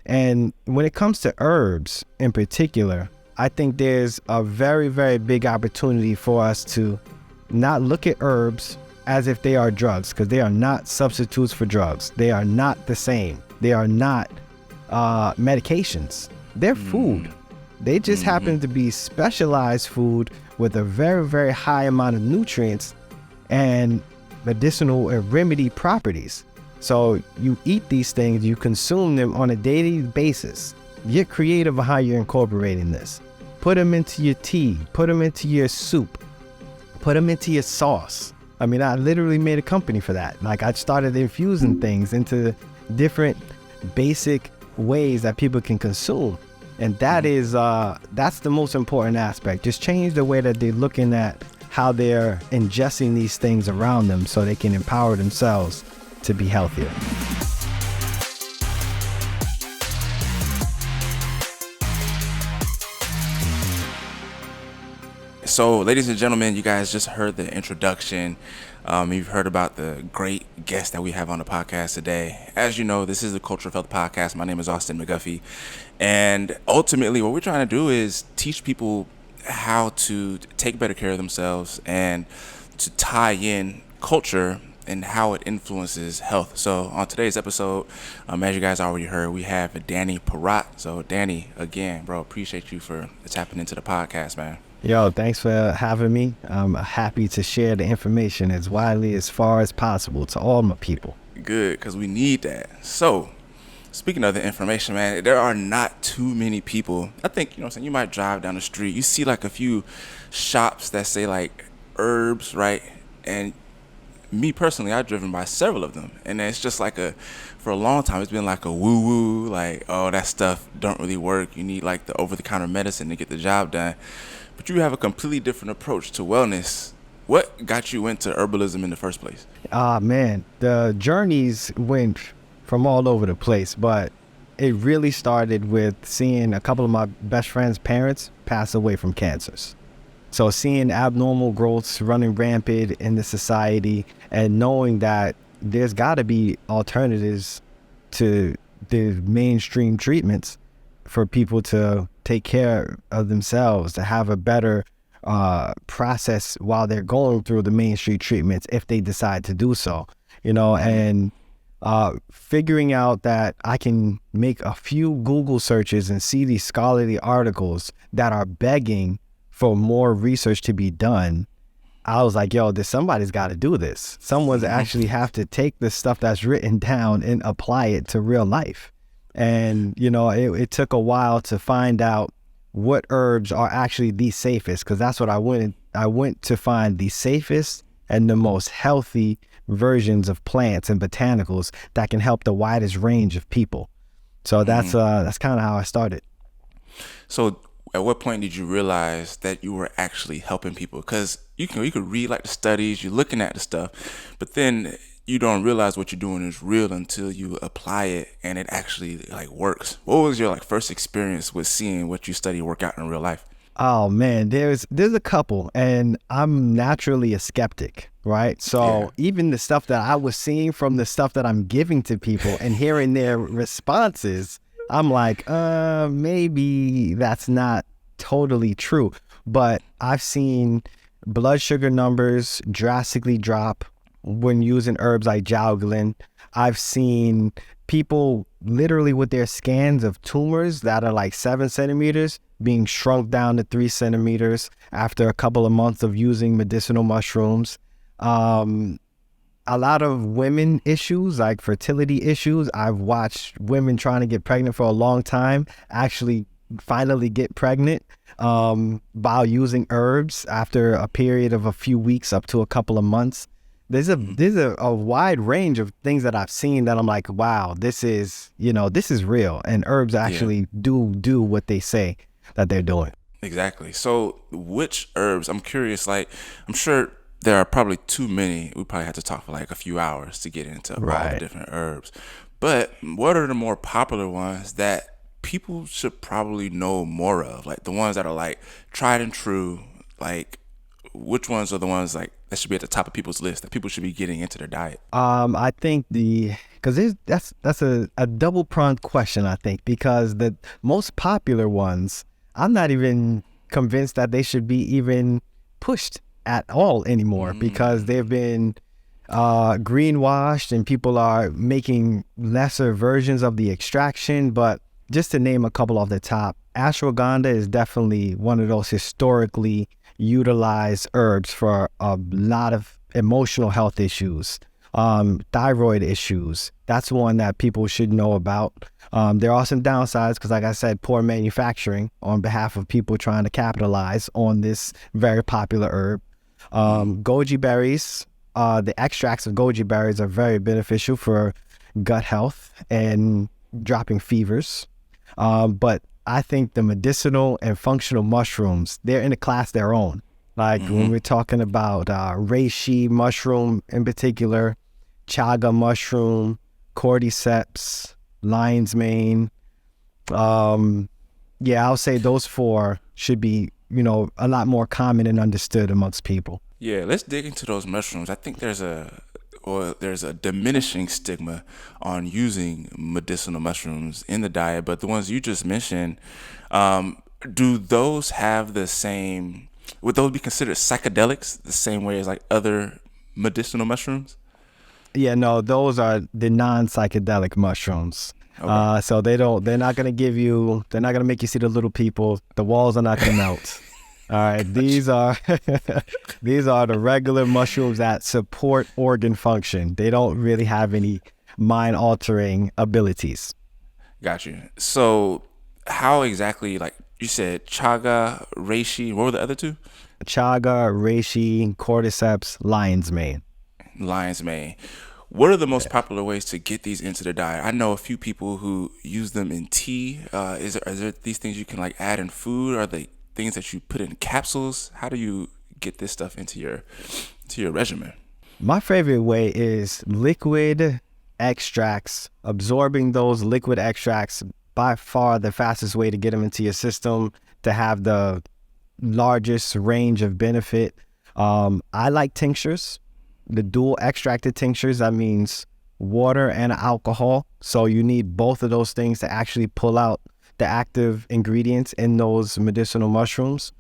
And when it comes to herbs in particular, I think there's a very, very big opportunity for us to not look at herbs as if they are drugs, because they are not substitutes for drugs. They are not the same. They are not medications. They're food. They just happen to be specialized food with a very, very high amount of nutrients and medicinal and remedy properties. So you eat these things, you consume them on a daily basis. Get creative on how you're incorporating this. Put them into your tea, put them into your soup, put them into your sauce. I mean, I literally made a company for that. Like, I started infusing things into different basic ways that people can consume. And that is, that's the most important aspect. Just change the way that they're looking at how they're ingesting these things around them so they can empower themselves to be healthier. So, ladies and gentlemen, you guys just heard the introduction. You've heard about the great guest that we have on the podcast today. As you know, this is the Culture of Health podcast. My name is Austin McGuffey. And ultimately, what we're trying to do is teach people how to take better care of themselves and to tie in culture and how it influences health. So on today's episode, as you guys already heard, we have Danny Parrot. So Danny, again, bro, appreciate you for tapping into the podcast, man. Yo, thanks for having me. I'm happy to share the information as widely as far as possible to all my people. Good, because we need that. So, speaking of the information, man, there are not too many people. I think, you might drive down the street. You see like a few shops that say like herbs, right? And me personally, I've driven by several of them. And it's just like for a long time, it's been like a woo-woo, like, oh, that stuff don't really work. You need like the over-the-counter medicine to get the job done. But you have a completely different approach to wellness. What got you into herbalism in the first place? Man, the journeys went from all over the place, but it really started with seeing a couple of my best friends' parents pass away from cancers. So seeing abnormal growths running rampant in the society and knowing that there's got to be alternatives to the mainstream treatments for people to take care of themselves, to have a better process while they're going through the mainstream treatments if they decide to do so, and figuring out that I can make a few Google searches and see these scholarly articles that are begging for more research to be done. I was like, yo, somebody's got to do this. Someone's actually have to take the stuff that's written down and apply it to real life. And, it took a while to find out what herbs are actually the safest, because that's what I went to find the safest and the most healthy versions of plants and botanicals that can help the widest range of people. So that's kind of how I started. So at what point did you realize that you were actually helping people? Because you could read like the studies, you're looking at the stuff, but then you don't realize what you're doing is real until you apply it and it actually like works. What was your like first experience with seeing what you study work out in real life? Oh man, there's a couple, and I'm naturally a skeptic, right? So even the stuff that I was seeing from the stuff that I'm giving to people and hearing their responses, I'm like, maybe that's not totally true. But I've seen blood sugar numbers drastically drop when using herbs like Jowglin. I've seen people literally with their scans of tumors that are like 7 centimeters being shrunk down to 3 centimeters after a couple of months of using medicinal mushrooms. A lot of women issues, like fertility issues. I've watched women trying to get pregnant for a long time actually finally get pregnant by using herbs after a period of a few weeks up to a couple of months. There's a wide range of things that I've seen that I'm like, wow, this is real. And herbs actually do what they say that they're doing. Exactly. So which herbs, I'm curious, like, I'm sure there are probably too many. We probably have to talk for like a few hours to get into all the different herbs. But what are the more popular ones that people should probably know more of? Like the ones that are like tried and true, like which ones are the ones like that should be at the top of people's list that people should be getting into their diet? I think because that's a double pronged question. I think because the most popular ones, I'm not even convinced that they should be even pushed at all anymore because they've been greenwashed and people are making lesser versions of the extraction. But just to name a couple off the top, ashwagandha is definitely one of those historically utilized herbs for a lot of emotional health issues, thyroid issues. That's one that people should know about. There are some downsides because, like I said, poor manufacturing on behalf of people trying to capitalize on this very popular herb. Goji berries, the extracts of goji berries are very beneficial for gut health and dropping fevers. But I think the medicinal and functional mushrooms, they're in a class their own. Like when we're talking about reishi mushroom in particular, chaga mushroom, cordyceps, lion's mane. Yeah, I'll say those four should be, a lot more common and understood amongst people. Yeah, let's dig into those mushrooms. I think there's a diminishing stigma on using medicinal mushrooms in the diet, but the ones you just mentioned, do those have the same? Would those be considered psychedelics the same way as like other medicinal mushrooms? Yeah, no, those are the non-psychedelic mushrooms. Okay. So they're not going to they're not going to make you see the little people. The walls are not going to melt. All right. These are, these are the regular mushrooms that support organ function. They don't really have any mind altering abilities. Got you. So, how exactly, like you said, chaga, reishi, what were the other two? Chaga, reishi, cordyceps, lion's mane. Lion's mane. What are the most popular ways to get these into the diet? I know a few people who use them in tea. Is there these things you can like add in food? Are they things that you put in capsules? How do you get this stuff into your regimen? My favorite way is liquid extracts. Absorbing those liquid extracts, by far the fastest way to get them into your system to have the largest range of benefit. I like tinctures, the dual extracted tinctures. That means water and alcohol. So you need both of those things to actually pull out the active ingredients in those medicinal mushrooms.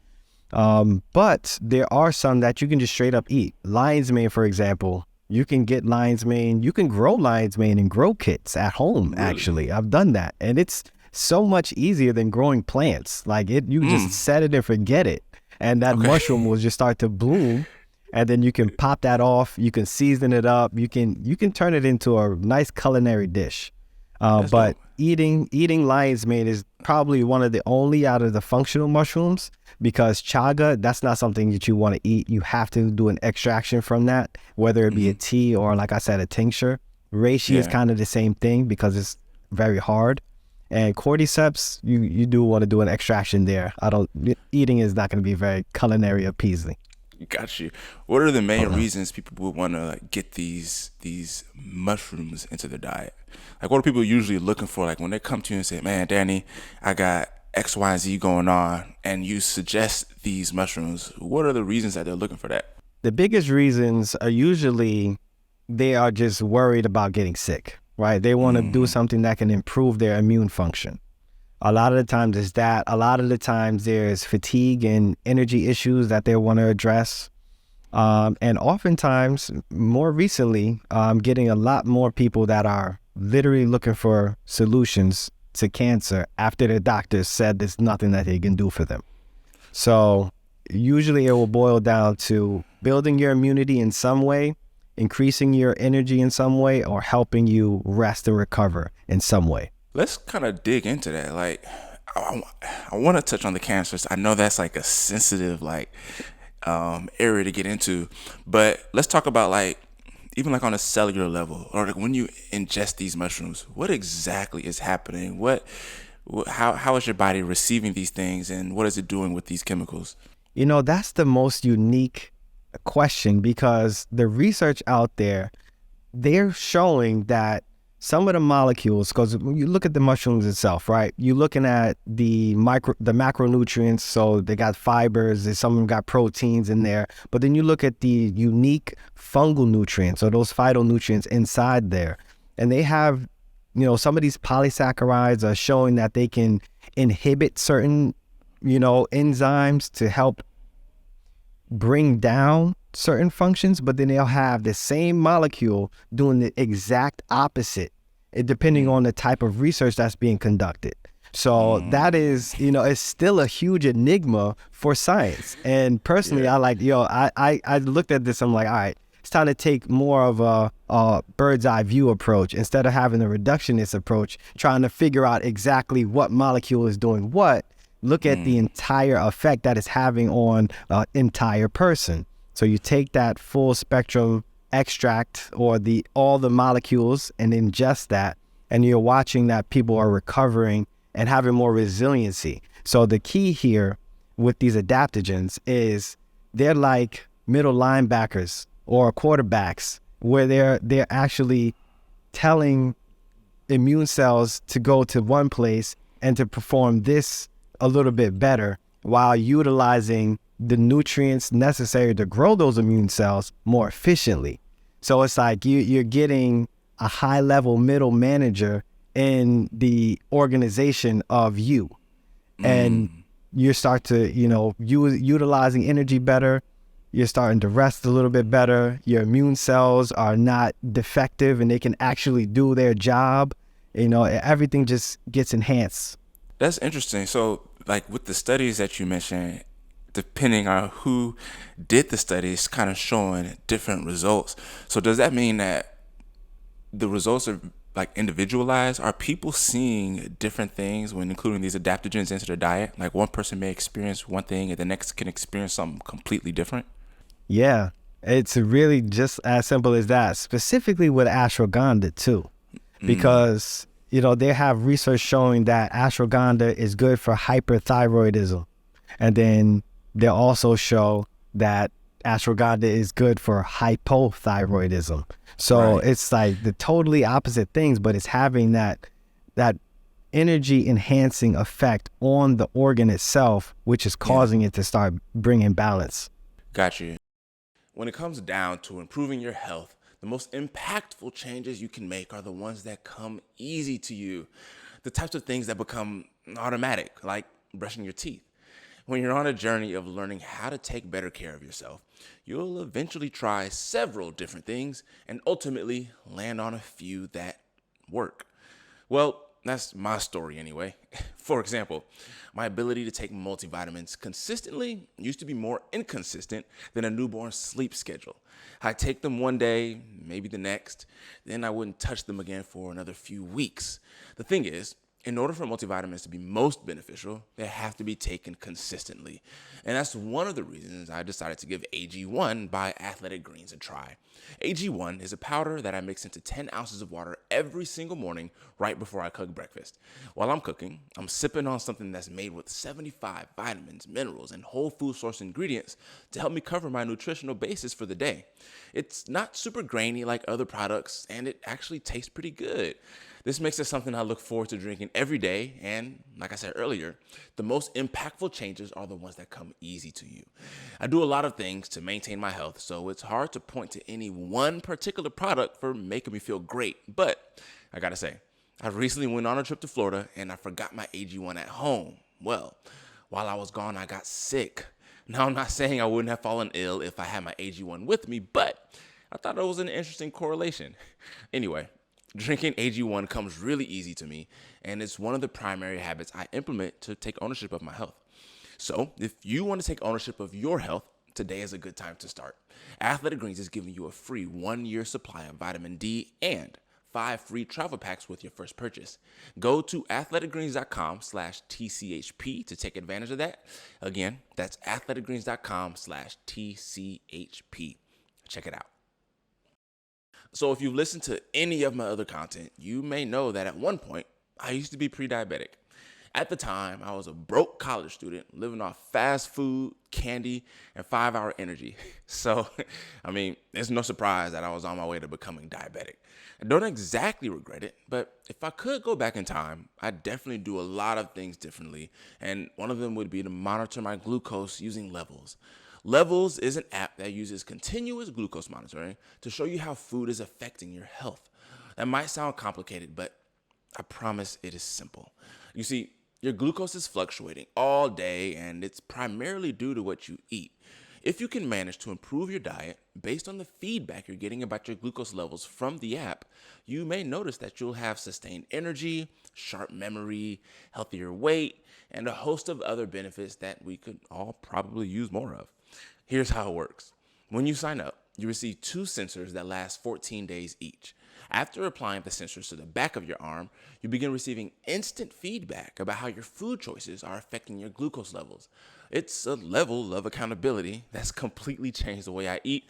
But there are some that you can just straight up eat. Lion's mane, for example, you can get lion's mane. You can grow lion's mane in grow kits at home. Really? Actually, I've done that, and it's so much easier than growing plants. Like you just set it and forget it, and that Okay. mushroom will just start to bloom. And then you can pop that off. You can season it up. You can turn it into a nice culinary dish. That's But dope. eating lion's mane is probably one of the only out of the functional mushrooms, because chaga, that's not something that you want to eat. You have to do an extraction from that, whether it be a tea or, like I said, a tincture. Reishi is Yeah. kind of the same thing because it's very hard. And cordyceps, you do want to do an extraction there. Eating is not going to be very culinary appeasing. Got you. What are the main reasons people would want to like get these mushrooms into their diet? Like, what are people usually looking for? Like when they come to you and say, "Man, Danny, I got X, Y, Z going on," and you suggest these mushrooms. What are the reasons that they're looking for that? The biggest reasons are usually they are just worried about getting sick, right? They want to do something that can improve their immune function. A lot of the times it's that. A lot of the times there's fatigue and energy issues that they want to address. And oftentimes, more recently, I'm getting a lot more people that are literally looking for solutions to cancer after their doctors said there's nothing that they can do for them. So usually it will boil down to building your immunity in some way, increasing your energy in some way, or helping you rest and recover in some way. Let's kind of dig into that. Like, I want to touch on the cancers. I know that's like a sensitive area to get into, but let's talk about like even like on a cellular level, or like when you ingest these mushrooms, what exactly is happening? How is your body receiving these things, and what is it doing with these chemicals? That's the most unique question, because the research out there, they're showing that some of the molecules, because when you look at the mushrooms itself, right? You're looking at the macronutrients, so they got fibers, some of them got proteins in there. But then you look at the unique fungal nutrients, or those phytonutrients inside there, and they have, some of these polysaccharides are showing that they can inhibit certain, enzymes to help bring down certain functions, but then they'll have the same molecule doing the exact opposite, depending on the type of research that's being conducted. So that is, it's still a huge enigma for science. And personally, I like, I looked at this, I'm like, all right, it's time to take more of a bird's eye view approach instead of having a reductionist approach, trying to figure out exactly what molecule is doing what. Look at the entire effect that it's having on an entire person. So you take that full spectrum extract or all the molecules and ingest that, and you're watching that people are recovering and having more resiliency. So the key here with these adaptogens is they're like middle linebackers or quarterbacks, where they're actually telling immune cells to go to one place and to perform this a little bit better, while utilizing the nutrients necessary to grow those immune cells more efficiently. So it's like you're getting a high level middle manager in the organization of you. And you start to, utilizing energy better. You're starting to rest a little bit better. Your immune cells are not defective and they can actually do their job. Everything just gets enhanced. That's interesting. So, like with the studies that you mentioned, depending on who did the studies, kind of showing different results. So, does that mean that the results are like individualized? Are people seeing different things when including these adaptogens into their diet? Like one person may experience one thing and the next can experience something completely different? Yeah, it's really just as simple as that, specifically with ashwagandha too, because, they have research showing that ashwagandha is good for hyperthyroidism. And then they also show that ashwagandha is good for hypothyroidism. So Right. it's like the totally opposite things, but it's having that energy enhancing effect on the organ itself, which is Yeah. causing it to start bringing balance. Got you. When it comes down to improving your health, the most impactful changes you can make are the ones that come easy to you. The types of things that become automatic, like brushing your teeth. When you're on a journey of learning how to take better care of yourself, you'll eventually try several different things and ultimately land on a few that work. Well, that's my story anyway. For example, my ability to take multivitamins consistently used to be more inconsistent than a newborn's sleep schedule. I'd take them one day, maybe the next, then I wouldn't touch them again for another few weeks. The thing is, in order for multivitamins to be most beneficial, they have to be taken consistently. And that's one of the reasons I decided to give AG1 by Athletic Greens a try. AG1 is a powder that I mix into 10 ounces of water every single morning right before I cook breakfast. While I'm cooking, I'm sipping on something that's made with 75 vitamins, minerals, and whole food source ingredients to help me cover my nutritional basis for the day. It's not super grainy like other products, and it actually tastes pretty good. This makes it something I look forward to drinking every day. And like I said earlier, the most impactful changes are the ones that come easy to you. I do a lot of things to maintain my health, so it's hard to point to any one particular product for making me feel great. But I gotta say, I recently went on a trip to Florida and I forgot my AG1 at home. Well, while I was gone, I got sick. Now, I'm not saying I wouldn't have fallen ill if I had my AG1 with me, but I thought it was an interesting correlation. Anyway, drinking AG1 comes really easy to me, and it's one of the primary habits I implement to take ownership of my health. So, if you want to take ownership of your health, today is a good time to start. Athletic Greens is giving you a free 1 year supply of vitamin D and 5 free travel packs with your first purchase. Go to athleticgreens.com/TCHP to take advantage of that. Again, that's athleticgreens.com/TCHP. Check it out. So if you've listened to any of my other content, you may know that at one point, I used to be pre-diabetic. At the time, I was a broke college student living off fast food, candy, and 5-hour energy. So, I mean, it's no surprise that I was on my way to becoming diabetic. I don't exactly regret it, but if I could go back in time, I'd definitely do a lot of things differently. And one of them would be to monitor my glucose using Levels. Levels is an app that uses continuous glucose monitoring to show you how food is affecting your health. That might sound complicated, but I promise it is simple. You see, your glucose is fluctuating all day, and it's primarily due to what you eat. If you can manage to improve your diet based on the feedback you're getting about your glucose levels from the app, you may notice that you'll have sustained energy, sharp memory, healthier weight, and a host of other benefits that we could all probably use more of. Here's how it works. When you sign up, you receive 2 sensors that last 14 days each. After applying the sensors to the back of your arm, you begin receiving instant feedback about how your food choices are affecting your glucose levels. It's a level of accountability that's completely changed the way I eat,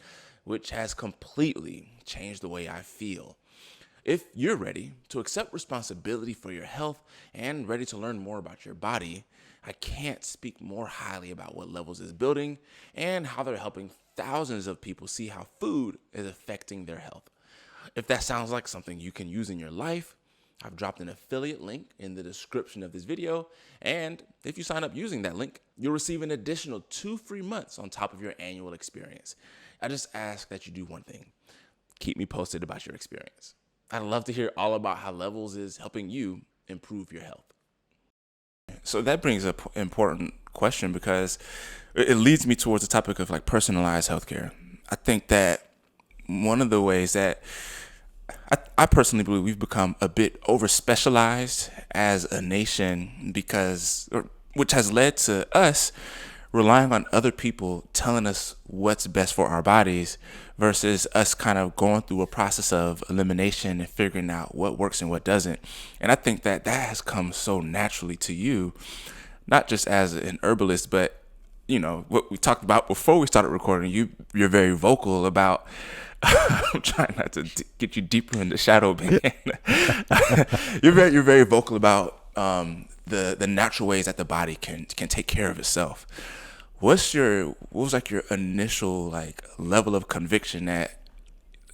which has completely changed the way I feel. If you're ready to accept responsibility for your health and ready to learn more about your body, I can't speak more highly about what Levels is building and how they're helping thousands of people see how food is affecting their health. If that sounds like something you can use in your life, I've dropped an affiliate link in the description of this video, and if you sign up using that link, you'll receive an additional 2 free months on top of your annual experience. I just ask that you do one thing. Keep me posted about your experience. I'd love to hear all about how Levels is helping you improve your health. So that brings up an important question because it leads me towards the topic of like personalized healthcare. I think that one of the ways that I personally believe we've become a bit over specialized as a nation which has led to us relying on other people telling us what's best for our bodies versus us kind of going through a process of elimination and figuring out what works and what doesn't. And I think that has come so naturally to you, not just as an herbalist, but you know, what we talked about before we started recording, you're very vocal about I'm trying not to get you deeper in the shadow ban. You're very vocal about the natural ways that the body can take care of itself. What was like your initial like level of conviction that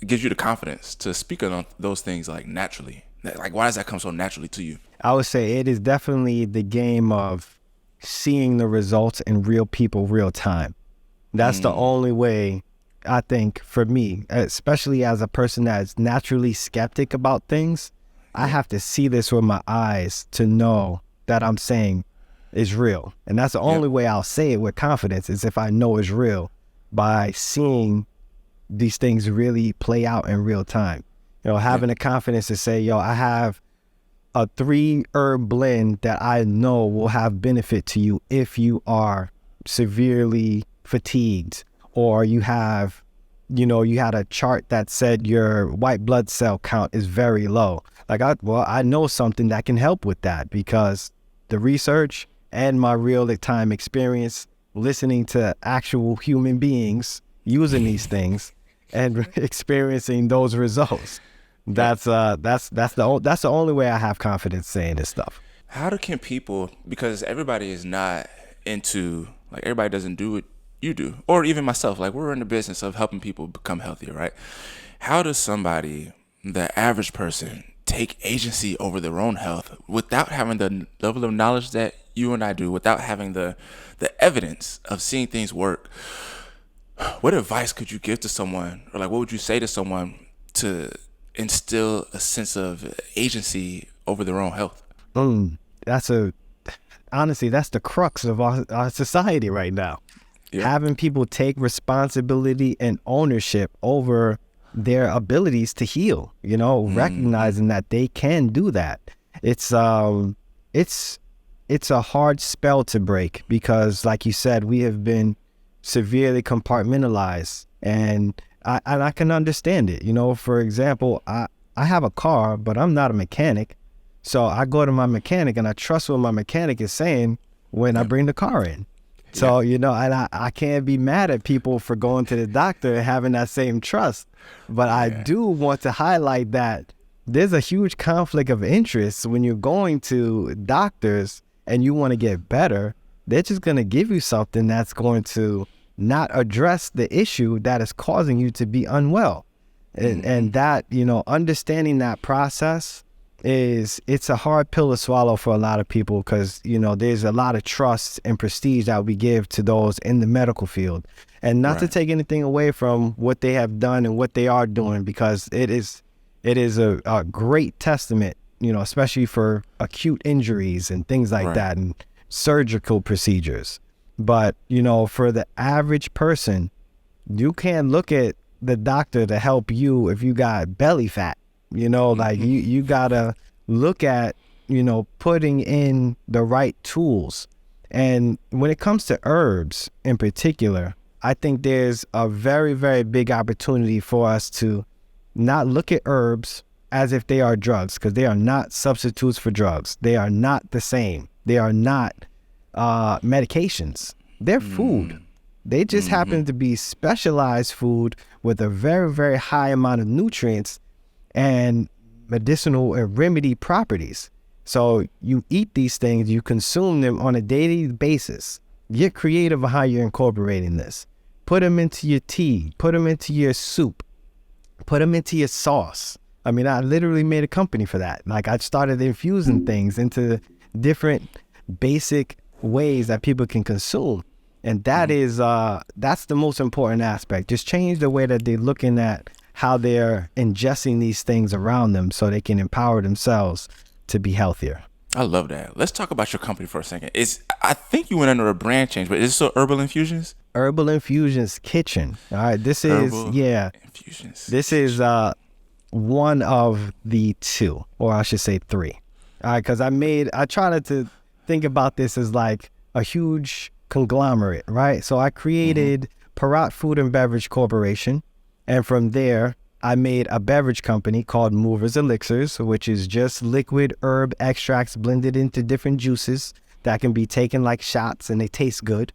gives you the confidence to speak on those things like naturally? Like, why does that come so naturally to you? I would say it is definitely the game of seeing the results in real people, real time. That's the only way, I think, for me, especially as a person that's naturally skeptic about things, I have to see this with my eyes to know that I'm saying is real. And that's the only way I'll say it with confidence is if I know it's real, by seeing these things really play out in real time. You know, having the confidence to say, yo, I have a 3-herb blend that I know will have benefit to you if you are severely fatigued, or you have, you know, you had a chart that said your white blood cell count is very low. Like, I know something that can help with that because the research and my real time experience listening to actual human beings using these things and experiencing those results. That's the only way I have confidence saying this stuff. How can people, because everybody is not into, like, everybody doesn't do what you do, or even myself, like, we're in the business of helping people become healthier, right? How does somebody, the average person, take agency over their own health without having the level of knowledge that you and I do, without having the evidence of seeing things work? What advice could you give to someone, or like what would you say to someone to instill a sense of agency over their own health? Honestly, that's the crux of our society right now. Yep. Having people take responsibility and ownership over their abilities to heal, you know, recognizing that they can do that. It's a hard spell to break because, like you said, we have been severely compartmentalized, and I can understand it. You know, for example, I have a car, but I'm not a mechanic. So I go to my mechanic and I trust what my mechanic is saying when I bring the car in. So, you know, and I can't be mad at people for going to the doctor and having that same trust. But I do want to highlight that there's a huge conflict of interest when you're going to doctors and you want to get better, they're just going to give you something that's going to not address the issue that is causing you to be unwell. And that, understanding that process it's a hard pill to swallow for a lot of people, because, there's a lot of trust and prestige that we give to those in the medical field. And not to take anything away from what they have done and what they are doing, because it is a great testament, especially for acute injuries and things like that, and surgical procedures. But, for the average person, you can't look at the doctor to help you if you got belly fat. Like you gotta look at, putting in the right tools. And when it comes to herbs in particular, I think there's a very, very big opportunity for us to not look at herbs as if they are drugs, because they are not substitutes for drugs. They are not the same. They are not medications. They're food. They just happen to be specialized food with a very, very high amount of nutrients and medicinal and remedy properties. So you eat these things, you consume them on a daily basis. Get creative on how you're incorporating this. Put them into your tea, put them into your soup, put them into your sauce. I mean, I literally made a company for that. Like, I started infusing things into different basic ways that people can consume. And that is, that's the most important aspect. Just change the way that they're looking at how they're ingesting these things around them so they can empower themselves to be healthier. I love that. Let's talk about your company for a second. I think you went under a brand change, but is it still Herbal Infusions? Herbal Infusions Kitchen. All right, this is, Infusions. This is one of the two, or I should say three. All right, because I tried to think about this as like a huge conglomerate, right? So I created Parrot Food and Beverage Corporation. And from there, I made a beverage company called Movers Elixirs, which is just liquid herb extracts blended into different juices that can be taken like shots, and they taste good.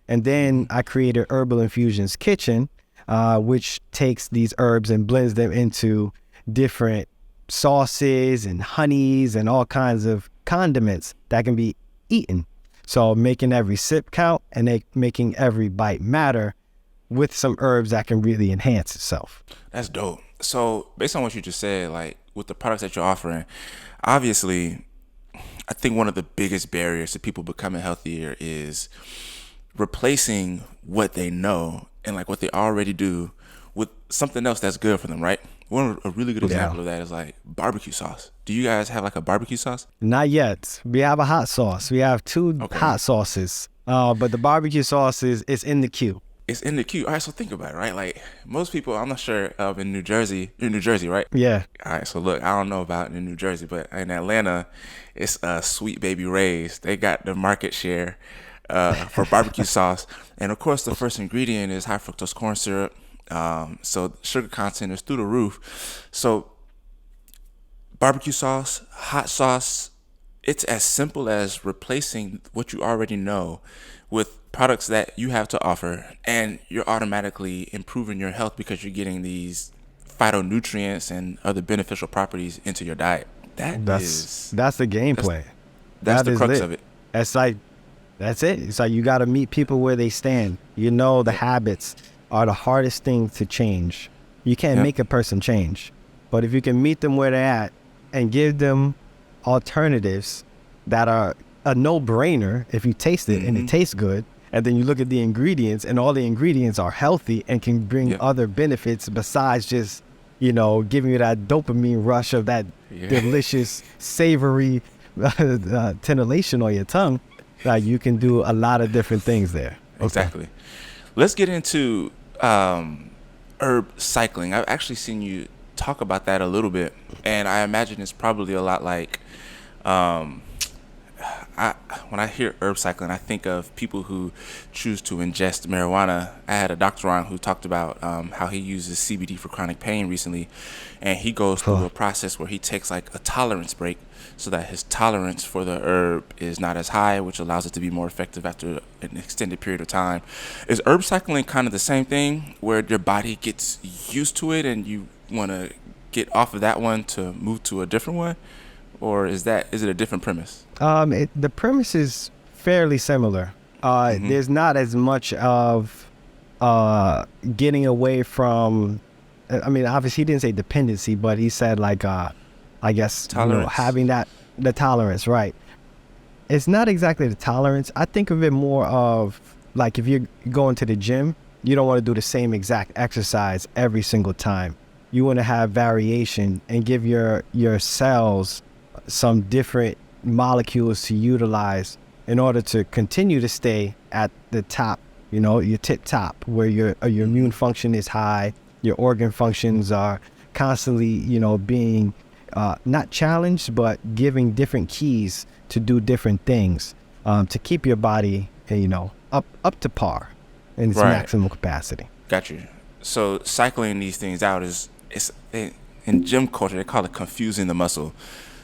And then I created Herbal Infusions Kitchen, which takes these herbs and blends them into different sauces and honeys and all kinds of condiments that can be eaten. So making every sip count and making every bite matter, with some herbs that can really enhance itself. That's dope. So based on what you just said, like with the products that you're offering, obviously, I think one of the biggest barriers to people becoming healthier is replacing what they know and like what they already do with something else that's good for them, right? A really good example of that is like barbecue sauce. Do you guys have like a barbecue sauce? Not yet. We have a hot sauce. We have two hot sauces, but the barbecue sauce is in the queue. It's in the queue. All right, so think about it, right? Like most people, I'm not sure in New Jersey. You're in New Jersey, right? Yeah. All right, so look, I don't know about in New Jersey, but in Atlanta, it's Sweet Baby Ray's. They got the market share for barbecue sauce. And of course, the first ingredient is high fructose corn syrup. So sugar content is through the roof. So barbecue sauce, hot sauce, it's as simple as replacing what you already know with products that you have to offer, and you're automatically improving your health because you're getting these phytonutrients and other beneficial properties into your diet. That's the gameplay. That's the crux of it. It's like, that's it. It's like you got to meet people where they stand. The habits are the hardest thing to change. You can't make a person change, but if you can meet them where they're at and give them alternatives that are a no-brainer if you taste it and it tastes good, and then you look at the ingredients and all the ingredients are healthy and can bring other benefits besides just, giving you that dopamine rush of that delicious, savory titillation on your tongue, you can do a lot of different things there. Exactly. Let's get into herb cycling. I've actually seen you talk about that a little bit, and I imagine it's probably a lot like when I hear herb cycling, I think of people who choose to ingest marijuana. I had a doctor on who talked about how he uses CBD for chronic pain recently, and he goes through a process where he takes like a tolerance break so that his tolerance for the herb is not as high, which allows it to be more effective after an extended period of time. Is herb cycling kind of the same thing where your body gets used to it and you want to get off of that one to move to a different one? or is it a different premise? The premise is fairly similar. There's not as much of getting away from. I mean, obviously, he didn't say dependency, but he said like, I guess Tolerance. having that the tolerance, right? It's not exactly the tolerance. I think of it more of like if you're going to the gym, you don't want to do the same exact exercise every single time. You want to have variation and give your cells some different molecules to utilize in order to continue to stay at the top, your tip top, where your immune function is high, your organ functions are constantly, being not challenged, but giving different keys to do different things to keep your body, up to par in its Right. maximum capacity. Got you. So cycling these things out in gym culture they call it confusing the muscle.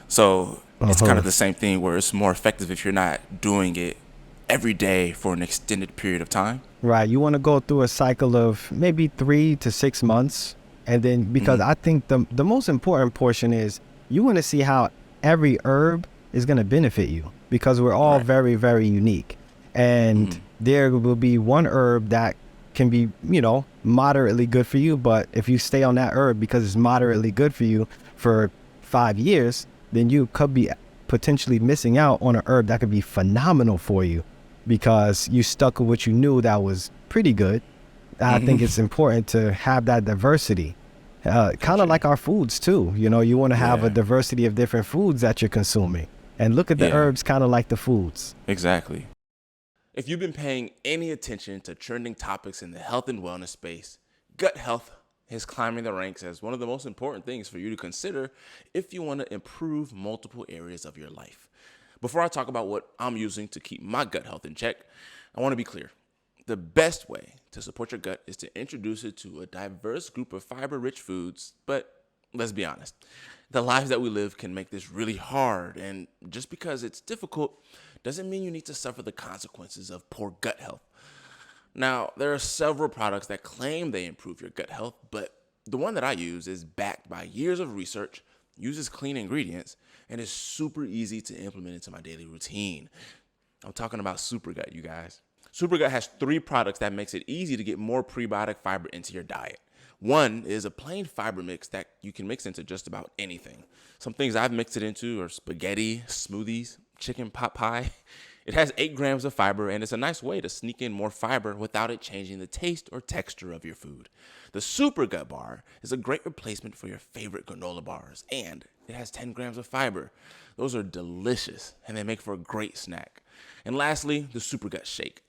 So Uh it's kind huh. of the same thing where it's more effective if you're not doing it every day for an extended period of time. Right. You want to go through a cycle of maybe 3 to 6 months. And then, because I think the most important portion is you want to see how every herb is going to benefit you because we're all Right. very, very unique. And there will be one herb that can be, moderately good for you. But if you stay on that herb because it's moderately good for you for 5 years, then you could be potentially missing out on a herb that could be phenomenal for you because you stuck with what you knew that was pretty good. I think it's important to have that diversity. Kind Got of you. like our foods too. You want to have a Yeah. diversity of different foods that you're consuming. And look at the Yeah. herbs kind of like the foods. Exactly. If you've been paying any attention to trending topics in the health and wellness space, gut health is climbing the ranks as one of the most important things for you to consider if you want to improve multiple areas of your life. Before I talk about what I'm using to keep my gut health in check, I want to be clear. The best way to support your gut is to introduce it to a diverse group of fiber rich foods, but let's be honest, the lives that we live can make this really hard, and just because it's difficult doesn't mean you need to suffer the consequences of poor gut health. Now, there are several products that claim they improve your gut health, but the one that I use is backed by years of research, uses clean ingredients, and is super easy to implement into my daily routine. I'm talking about Supergut, you guys. Supergut has 3 products that makes it easy to get more prebiotic fiber into your diet. One is a plain fiber mix that you can mix into just about anything. Some things I've mixed it into are spaghetti, smoothies, chicken pot pie. It has 8 grams of fiber, and it's a nice way to sneak in more fiber without it changing the taste or texture of your food. The Super Gut Bar is a great replacement for your favorite granola bars, and it has 10 grams of fiber. Those are delicious, and they make for a great snack. And lastly, the Super Gut Shake.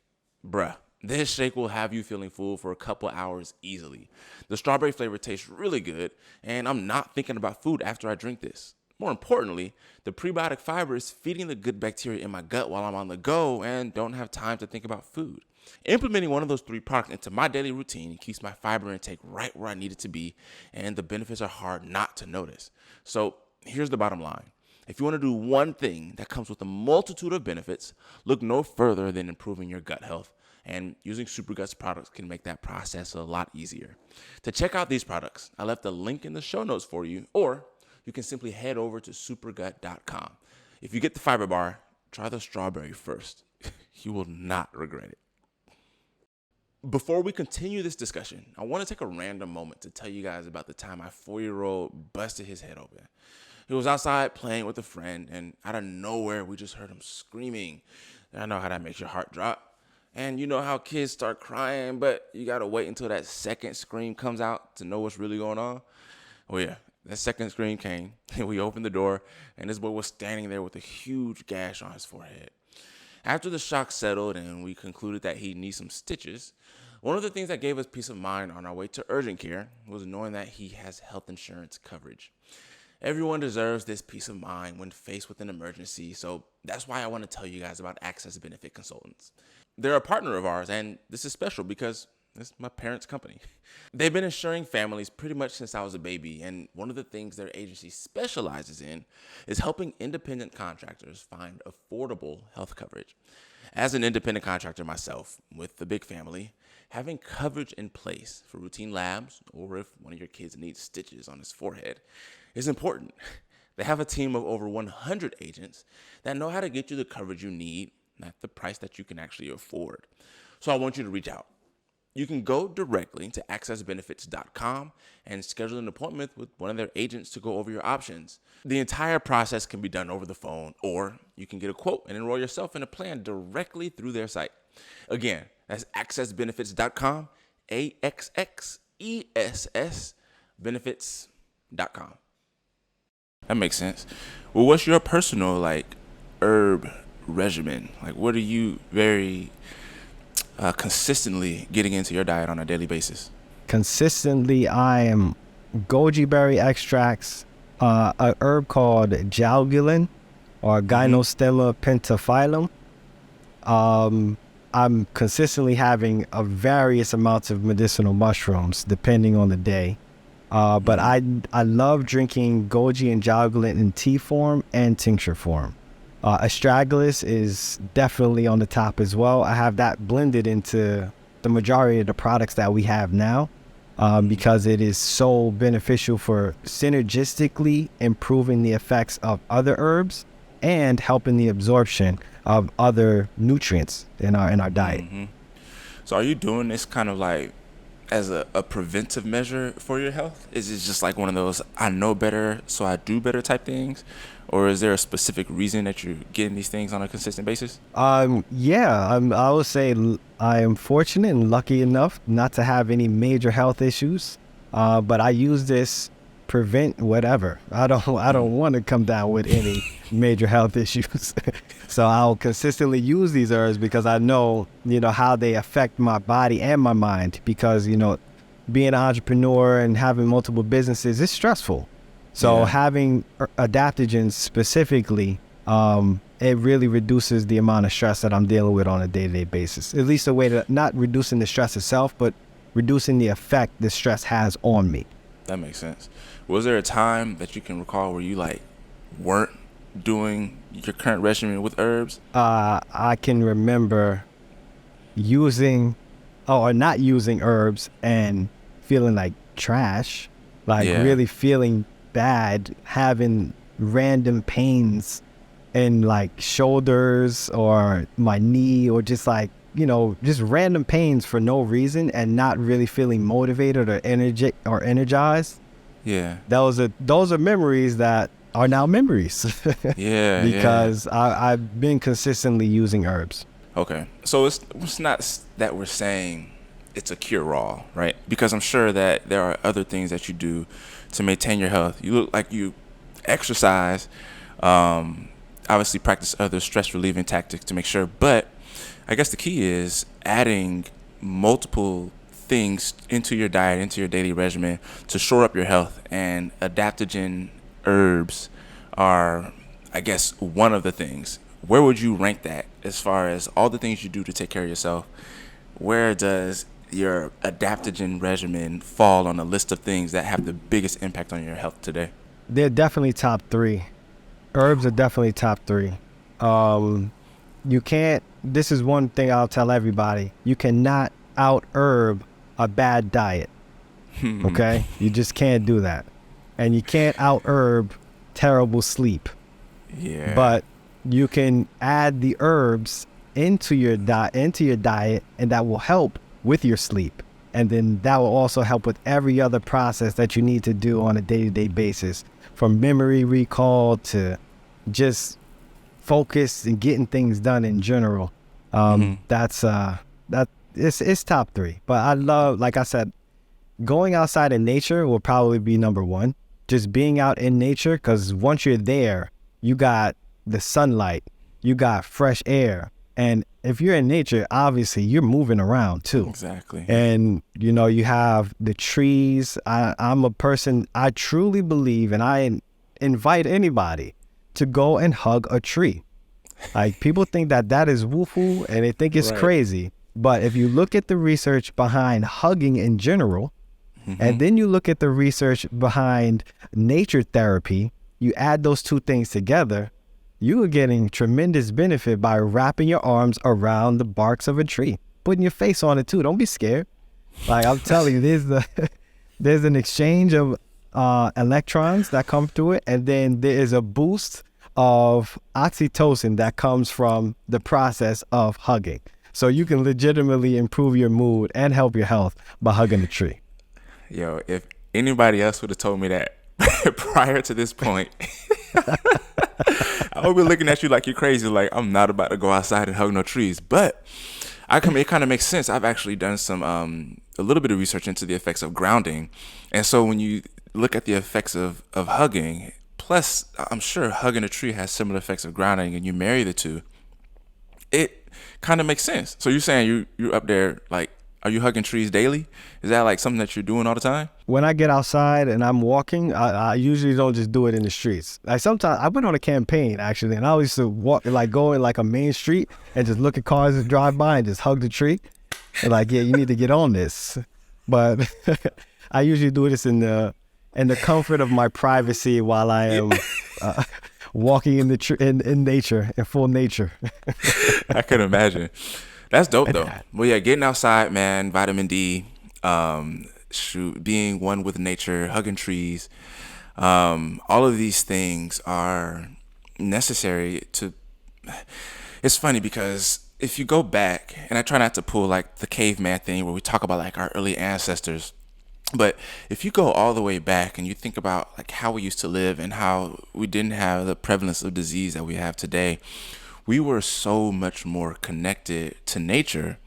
Bruh, this shake will have you feeling full for a couple hours easily. The strawberry flavor tastes really good, and I'm not thinking about food after I drink this. More importantly, the prebiotic fiber is feeding the good bacteria in my gut while I'm on the go and don't have time to think about food. Implementing one of those 3 products into my daily routine keeps my fiber intake right where I need it to be, and the benefits are hard not to notice. So here's the bottom line. If you want to do one thing that comes with a multitude of benefits, look no further than improving your gut health. And using SuperGuts products can make that process a lot easier. To check out these products, I left a link in the show notes for you, or you can simply head over to supergut.com. If you get the fiber bar, try the strawberry first. You will not regret it. Before we continue this discussion, I want to take a random moment to tell you guys about the time my 4-year-old busted his head open. He was outside playing with a friend, and out of nowhere, we just heard him screaming. I know how that makes your heart drop. And you know how kids start crying, but you gotta wait until that second scream comes out to know what's really going on. Oh yeah, that second scream came, and we opened the door, and this boy was standing there with a huge gash on his forehead. After the shock settled and we concluded that he needs some stitches, one of the things that gave us peace of mind on our way to urgent care was knowing that he has health insurance coverage. Everyone deserves this peace of mind when faced with an emergency, so that's why I want to tell you guys about Access Benefit Consultants. They're a partner of ours, and this is special because it's my parents' company. They've been insuring families pretty much since I was a baby, and one of the things their agency specializes in is helping independent contractors find affordable health coverage. As an independent contractor myself, with a big family, having coverage in place for routine labs or if one of your kids needs stitches on his forehead is important. They have a team of over 100 agents that know how to get you the coverage you need at the price that you can actually afford. So I want you to reach out. You can go directly to accessbenefits.com and schedule an appointment with one of their agents to go over your options. The entire process can be done over the phone, or you can get a quote and enroll yourself in a plan directly through their site. Again, that's accessbenefits.com, AXXESS benefits.com. That makes sense. Well, what's your personal herb regimen? Like, what are you very consistently getting into your diet on a daily basis? Consistently, I am goji berry extracts, a herb called jalgulin or Gynostella pentaphyllum. I'm consistently having a various amounts of medicinal mushrooms depending on the day. But I love drinking goji and jalgulin in tea form and tincture form. Astragalus is definitely on the top as well. I have that blended into the majority of the products that we have now because it is so beneficial for synergistically improving the effects of other herbs and helping the absorption of other nutrients in our diet. Mm-hmm. So are you doing this kind of as a preventive measure for your health? Is it just like one of those I know better so I do better type things? Or is there a specific reason that you're getting these things on a consistent basis? I would say I am fortunate and lucky enough not to have any major health issues. But I use this prevent whatever. I don't want to come down with any major health issues. So I'll consistently use these herbs because I know, how they affect my body and my mind because, being an entrepreneur and having multiple businesses is stressful. So having adaptogens specifically, it really reduces the amount of stress that I'm dealing with on a day-to-day basis. At least a way to not reducing the stress itself, but reducing the effect the stress has on me. That makes sense. Was there a time that you can recall where you weren't doing your current regimen with herbs? I can remember using or not using herbs and feeling like trash, really feeling bad, having random pains in shoulders or my knee or just just random pains for no reason and not really feeling motivated or energized. Yeah. Those are memories that are now memories. Because I've been consistently using herbs. Okay. So it's not that we're saying it's a cure-all, right? Because I'm sure that there are other things that you do to maintain your health. You look like you exercise, obviously practice other stress-relieving tactics to make sure. But I guess the key is adding multiple things into your diet, into your daily regimen to shore up your health. And adaptogen herbs are, I guess, one of the things. Where would you rank that as far as all the things you do to take care of yourself? Where does your adaptogen regimen fall on the list of things that have the biggest impact on your health today? They're definitely top 3. Herbs are definitely top 3. You can't, this is one thing I'll tell everybody. You cannot out herb a bad diet. Okay? You just can't do that. And you can't out herb terrible sleep. Yeah. But you can add the herbs into your diet, and that will help with your sleep. And then that will also help with every other process that you need to do on a day-to-day basis, from memory recall to just focus and getting things done in general. It's top 3. But I love, like I said, going outside in nature will probably be number 1. Just being out in nature, because once you're there, you got the sunlight, you got fresh air. And if you're in nature, obviously you're moving around too. Exactly. And, you have the trees. I'm a person, I truly believe, and I invite anybody to go and hug a tree. People think that is woo-foo and they think it's crazy. But if you look at the research behind hugging in general, and then you look at the research behind nature therapy, you add those two things together, you are getting tremendous benefit by wrapping your arms around the barks of a tree, putting your face on it too. Don't be scared. I'm telling you, there's an exchange of electrons that come through it, and then there is a boost of oxytocin that comes from the process of hugging. So you can legitimately improve your mood and help your health by hugging a tree. Yo, if anybody else would have told me that prior to this point, I would be looking at you like you're crazy. Like, I'm not about to go outside and hug no trees. But it kind of makes sense. I've actually done some a little bit of research into the effects of grounding, and so when you look at the effects of hugging, plus I'm sure hugging a tree has similar effects of grounding, and you marry the two, it kind of makes sense. So you're saying you're up there, like, are you hugging trees daily? Is that like something that you're doing all the time? When I get outside and I'm walking, I usually don't just do it in the streets. Like sometimes I went on a campaign actually, and I used to walk, like go in like a main street and just look at cars that drive by and just hug the tree. And like, yeah, you need to get on this. But I usually do this in the comfort of my privacy while I am walking in in nature, in full nature. I can imagine. That's dope though. Well, yeah, getting outside, man, vitamin D, being one with nature, hugging trees, all of these things are necessary to. It's funny because if you go back, and I try not to pull like the caveman thing where we talk about like our early ancestors, but if you go all the way back and you think about like how we used to live and how we didn't have the prevalence of disease that we have today, we were so much more connected to nature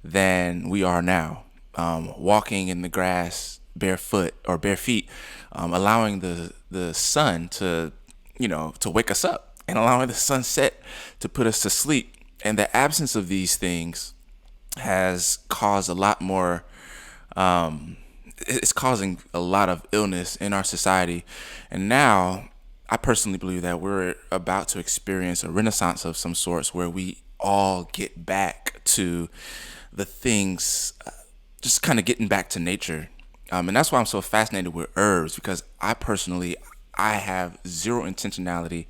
than we are now. Walking in the grass barefoot or bare feet, allowing the sun to, to wake us up, and allowing the sunset to put us to sleep. And the absence of these things has caused a lot more, it's causing a lot of illness in our society. And now I personally believe that we're about to experience a renaissance of some sorts where we all get back to the things, just kind of getting back to nature. And that's why I'm so fascinated with herbs, because I have zero intentionality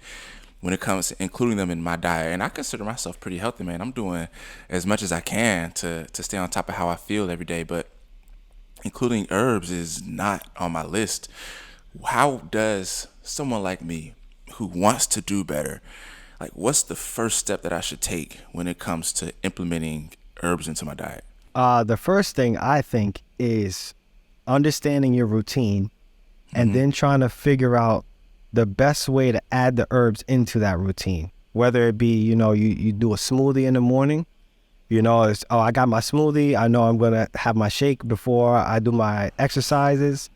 when it comes to including them in my diet. And I consider myself pretty healthy, man. I'm doing as much as I can to stay on top of how I feel every day. But including herbs is not on my list. How does someone like me who wants to do better, like, what's the first step that I should take when it comes to implementing herbs into my diet? The first thing I think is understanding your routine and then trying to figure out the best way to add the herbs into that routine. Whether it be, you do a smoothie in the morning, I got my smoothie. I know I'm going to have my shake before I do my exercises.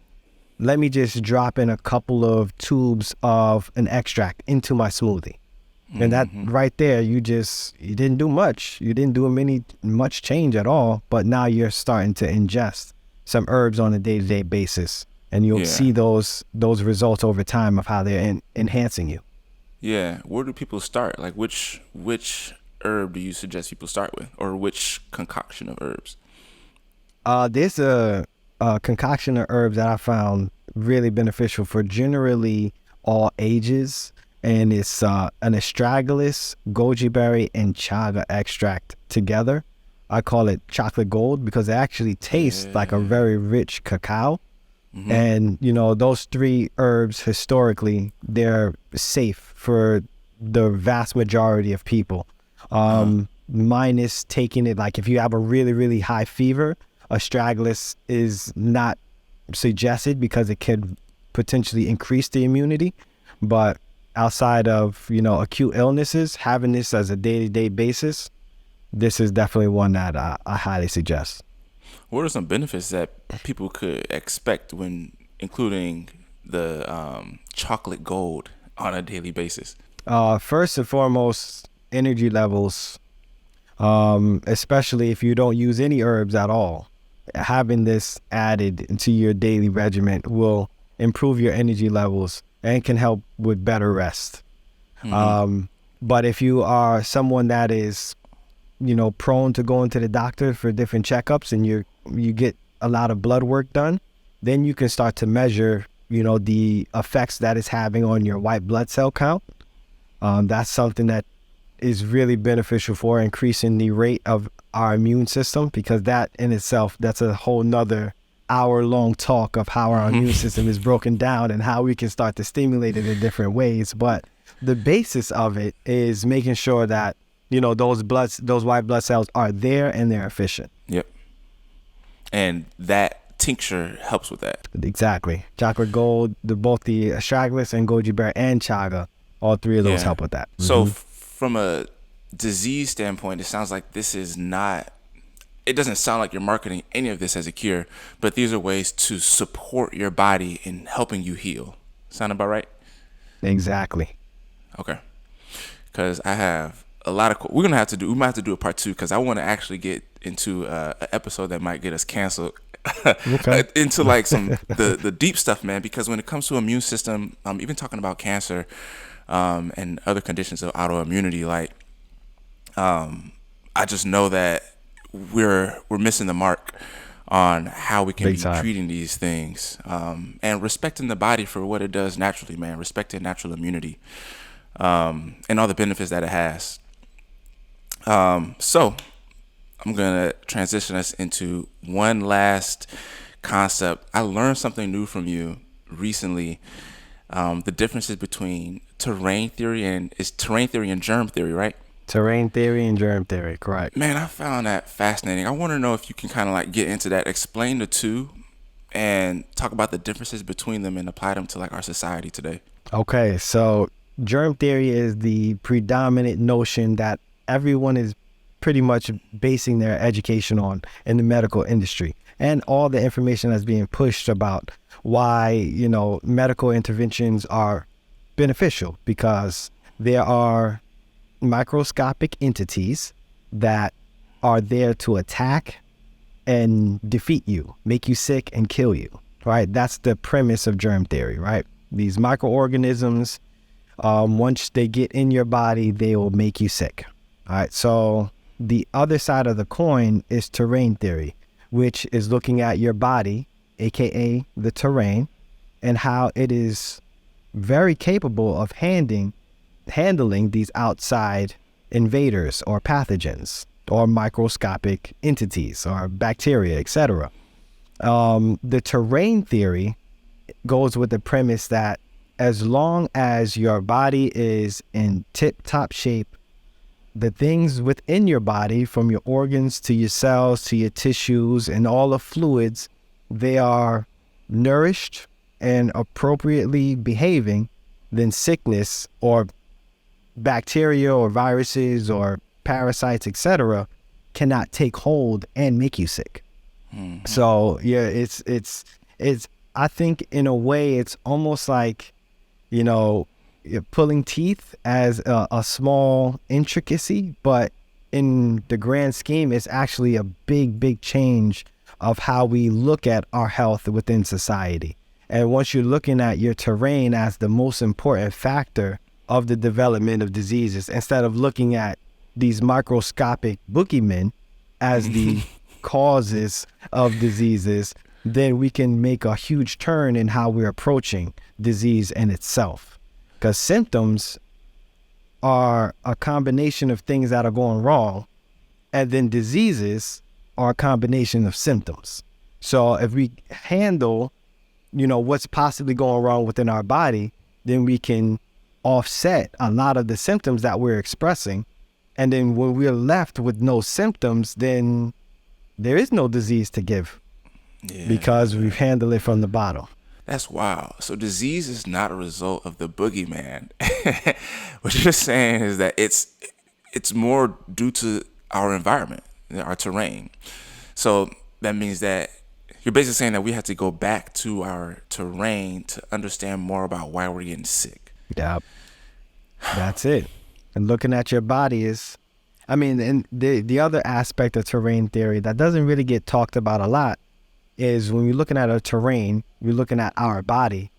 Let me just drop in a couple of tubes of an extract into my smoothie. And that right there, you didn't do much. You didn't do much change at all, but now you're starting to ingest some herbs on a day-to-day basis. And you'll see those results over time of how they're enhancing you. Yeah. Where do people start? Like, which herb do you suggest people start with, or which concoction of herbs? There's a concoction of herbs that I found really beneficial for generally all ages, and it's an astragalus, goji berry, and chaga extract together. I call it chocolate gold because it actually tastes like a very rich cacao. And, those three herbs, historically, they're safe for the vast majority of people. Minus taking it, like if you have a really, really high fever, astragalus is not suggested because it could potentially increase the immunity. But outside of, acute illnesses, having this as a day-to-day basis, this is definitely one that I highly suggest. What are some benefits that people could expect when including the chocolate gold on a daily basis? First and foremost, energy levels, especially if you don't use any herbs at all. Having this added into your daily regimen will improve your energy levels and can help with better rest. But if you are someone that is, prone to going to the doctor for different checkups and you get a lot of blood work done, then you can start to measure, the effects that it's having on your white blood cell count. That's something that is really beneficial for increasing the rate of our immune system, because that in itself, that's a whole nother hour-long talk of how our immune system is broken down and how we can start to stimulate it in different ways. But the basis of it is making sure that, those white blood cells are there and they're efficient. Yep. And that tincture helps with that. Exactly. Chocolate gold, both the astragalus and goji berry and chaga, all three of those help with that. So from a disease standpoint, it sounds like this is not, it doesn't sound like you're marketing any of this as a cure, but these are ways to support your body in helping you heal. Sound about right? Exactly. Okay. Because I have a lot of, we might have to do a part 2, because I want to actually get into an episode that might get us canceled. Okay. Into like some the deep stuff, man, because when it comes to immune system, even talking about cancer and other conditions of autoimmunity, like I just know that we're missing the mark on how we can be treating these things, and respecting the body for what it does naturally, man, respecting natural immunity, and all the benefits that it has. So I'm going to transition us into one last concept. I learned something new from you recently. The differences between terrain theory and germ theory, right? Terrain theory and germ theory, correct. Man, I found that fascinating. I want to know if you can kind of like get into that, explain the two, and talk about the differences between them and apply them to like our society today. Okay, so germ theory is the predominant notion that everyone is pretty much basing their education on in the medical industry, and all the information that's being pushed about why, medical interventions are beneficial, because there are microscopic entities that are there to attack and defeat you, make you sick and kill you, right? That's the premise of germ theory, right? These microorganisms, once they get in your body, they will make you sick. All right. So the other side of the coin is terrain theory, which is looking at your body, aka the terrain, and how it is very capable of handling these outside invaders or pathogens or microscopic entities or bacteria, etc. The terrain theory goes with the premise that as long as your body is in tip-top shape, the things within your body, from your organs to your cells to your tissues and all the fluids, they are nourished and appropriately behaving, then sickness or bacteria or viruses or parasites, etc., cannot take hold and make you sick. Mm-hmm. So yeah, it's I think in a way it's almost like, you're pulling teeth as a small intricacy, but in the grand scheme, it's actually a big change of how we look at our health within society. And once you're looking at your terrain as the most important factor of the development of diseases, instead of looking at these microscopic boogeymen as the causes of diseases, then we can make a huge turn in how we're approaching disease in itself. Because symptoms are a combination of things that are going wrong, and then diseases are a combination of symptoms. So if we handle, what's possibly going wrong within our body, then we can offset a lot of the symptoms that we're expressing. And then when we're left with no symptoms, then there is no disease to give, because we've handled it from the bottom. That's wild. So disease is not a result of the boogeyman. What you're saying is that it's more due to our environment, our terrain. So that means that you're basically saying that we have to go back to our terrain to understand more about why we're getting sick. Yep. That's it. And looking at your body is, and the other aspect of terrain theory that doesn't really get talked about a lot is when you're looking at a terrain, you're looking at our body,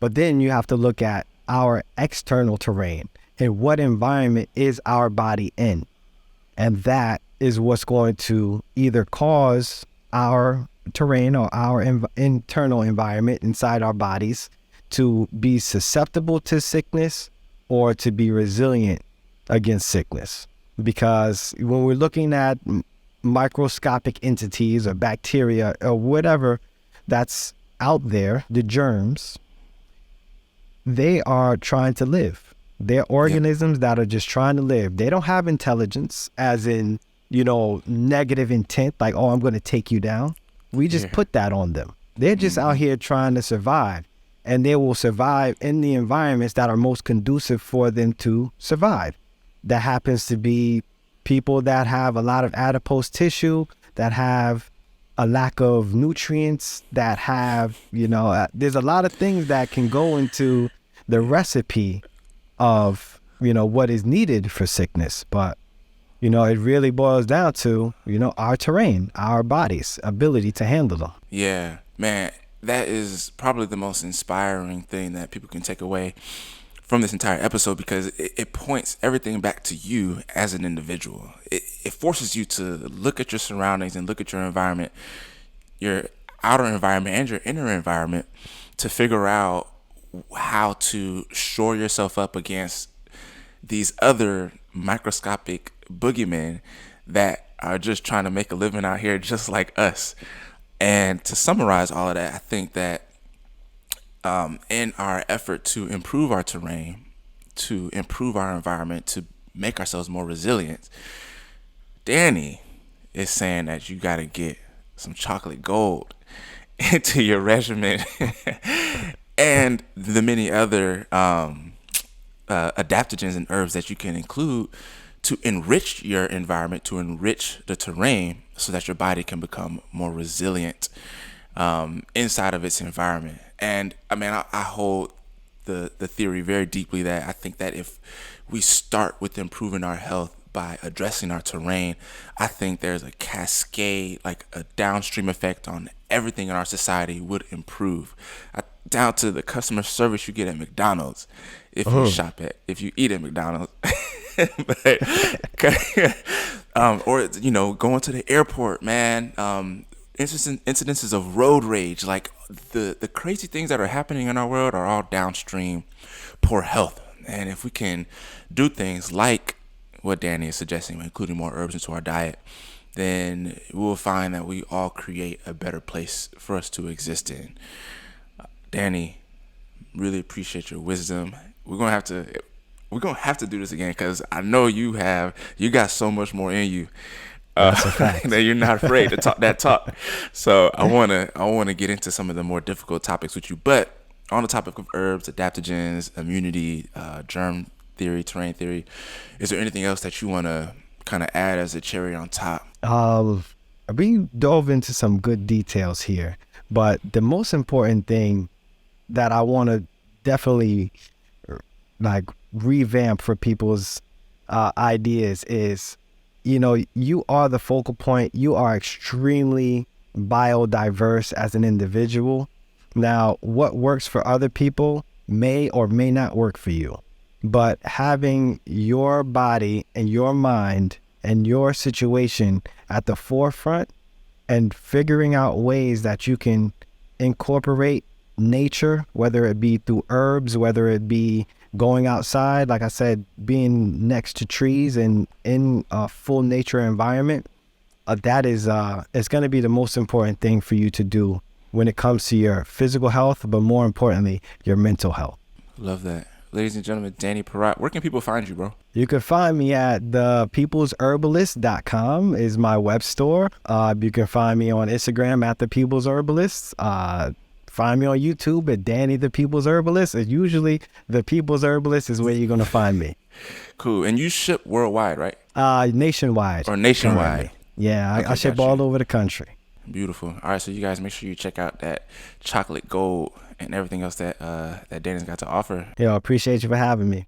but then you have to look at our external terrain and what environment is our body in. And that is what's going to either cause our terrain or our internal environment inside our bodies to be susceptible to sickness or to be resilient against sickness. Because when we're looking at microscopic entities or bacteria or whatever that's out there, the germs, they are trying to live. They're Yep. organisms that are just trying to live. They don't have intelligence, as in, negative intent, like, oh, I'm going to take you down. We just Yeah. put that on them. They're just out here trying to survive, and they will survive in the environments that are most conducive for them to survive. That happens to be people that have a lot of adipose tissue, that have a lack of nutrients, that have, there's a lot of things that can go into the recipe of, what is needed for sickness. But, it really boils down to, our terrain, our body's ability to handle them. Yeah, man, that is probably the most inspiring thing that people can take away from this entire episode, because it points everything back to you as an individual. It forces you to look at your surroundings and look at your environment, your outer environment and your inner environment, to figure out how to shore yourself up against these other microscopic boogeymen that are just trying to make a living out here just like us. And to summarize all of that, I think that in our effort to improve our terrain, to improve our environment, to make ourselves more resilient, Danny is saying that you got to get some chocolate gold into your regimen and the many other adaptogens and herbs that you can include to enrich your environment, to enrich the terrain, so that your body can become more resilient inside of its environment. And I mean, I hold the theory very deeply that I think that if we start with improving our health by addressing our terrain, I think there's a cascade, like a downstream effect on everything in our society would improve. Down to the customer service you get at McDonald's if you if you eat at McDonald's. But, or going to the airport, man. Incidences of road rage, like the crazy things that are happening in our world, are all downstream poor health. And if we can do things like what Danny is suggesting, including more herbs into our diet, then we'll find that we all create a better place for us to exist in. Danny, really appreciate your wisdom. We're gonna have to do this again, because I know you got so much more in you. That's a fact. That you're not afraid to talk that talk. So I wanna get into some of the more difficult topics with you. But on the topic of herbs, adaptogens, immunity, germ theory, terrain theory, is there anything else that you wanna kind of add as a cherry on top? We dove into some good details here, but the most important thing that I want to definitely like revamp for people's ideas is, you are the focal point. You are extremely biodiverse as an individual. Now, what works for other people may or may not work for you, but having your body and your mind and your situation at the forefront, and figuring out ways that you can incorporate nature, whether it be through herbs, whether it be going outside, like I said, being next to trees and in a full nature environment, that is it's going to be the most important thing for you to do when it comes to your physical health, but more importantly, your mental health. Love that. Ladies and gentlemen, Danny Parrot, where can people find you, bro? You can find me at thepeoplesherbalist.com is my web store. You can find me on Instagram at The People's Herbalist. Find me on YouTube at Danny the People's Herbalist. Usually The People's Herbalist is where you're going to find me. Cool. And you ship worldwide, right? Nationwide. Or nationwide? Yeah, Okay, I ship got you. all over the country. Beautiful. All right, so you guys make sure you check out that chocolate gold and everything else that that Danny's got to offer. Yo, appreciate you for having me.